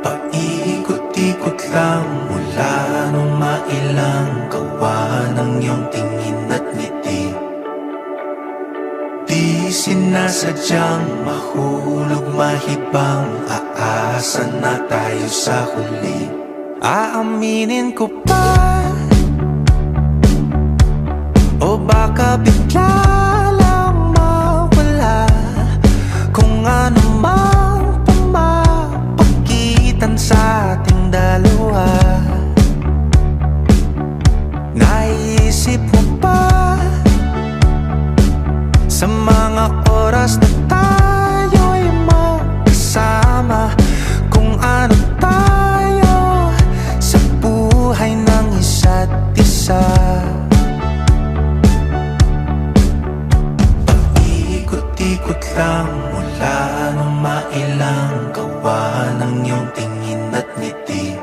Paikot-ikot lang mula nung mailang gawa ng iyong tingin at ngiti. Di sinasadyang mahulog mahibang, aasa na tayo sa huli. Aaminin ko pa, o baka bigla lang mawala kung ano mang pumapagitan sa ating dalawa. Naisip mo ba sa mga oras na tayo'y magkasama, kung ano tayo sa buhay ng isa't isa? Paikot-ikot lang mula nung mailang gawa ng iyong tingin at ngiti.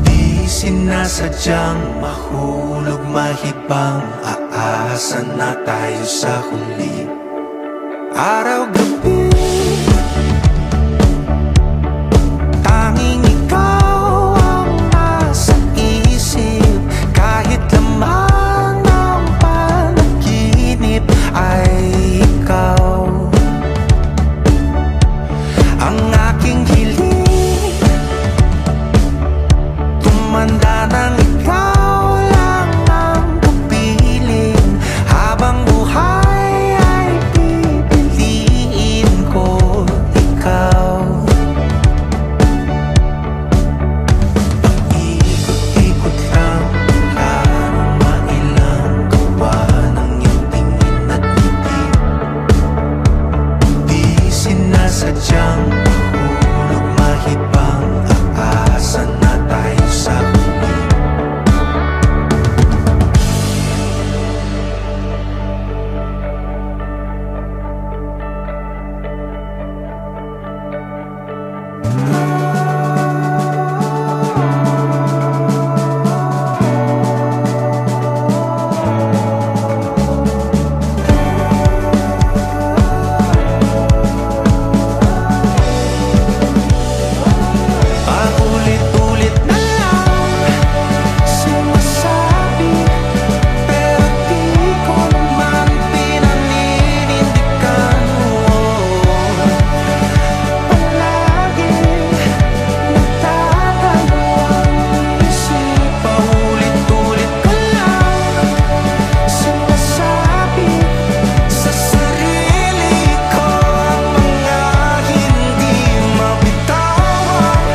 Di sinasadyang mahulog mahibang, aasa na tayo sa huli. Araw-gabi tanging ikaw ang nasa isip, kahit laman ng panaginip ay ikaw. Ang aking hiling, tumanda ng ikaw lang ang kapiling, habang buhay ay pipiliin ko ikaw. Paikot-ikot lang mula nung mailang gawa ng iyong tingin at ngiti. Di sinasadyang mahulog mahibang, aasa na tayo sa huli. Paulit-ulit na lang sinasabi, pero di ko naman pinaninindigan mo. Palagi nagdadalawang isip. Paulit-ulit ko lang sinasabi sa sarili ko ang mga hindi mabitawang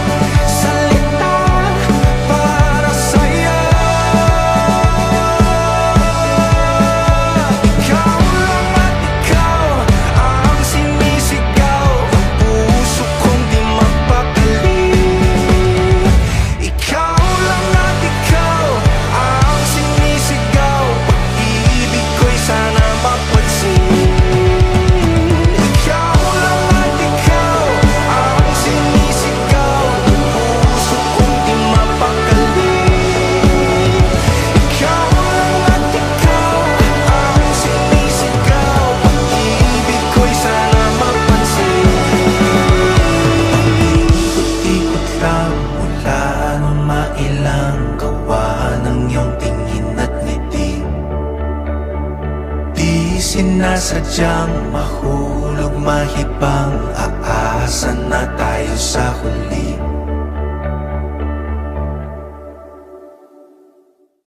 salita para sa'yo. Ikaw lang at ikaw ang sinisigaw, ang puso kong di mapakali. Ikaw lang at ikaw ang sinisigaw, pag-ibig ko'y sana mapansin. Ikaw lang at ikaw ang sinisigaw, ang puso kong di mapakali. Ikaw lang at ikaw ang sinisigaw, pag-ibig ko'y sana mapansin. Paikot-ikot lang mula nung mailang gawa ng iyong tingin at ngiti. Di sinasadyang mahulog mahibang, aasa na tayo sa huli.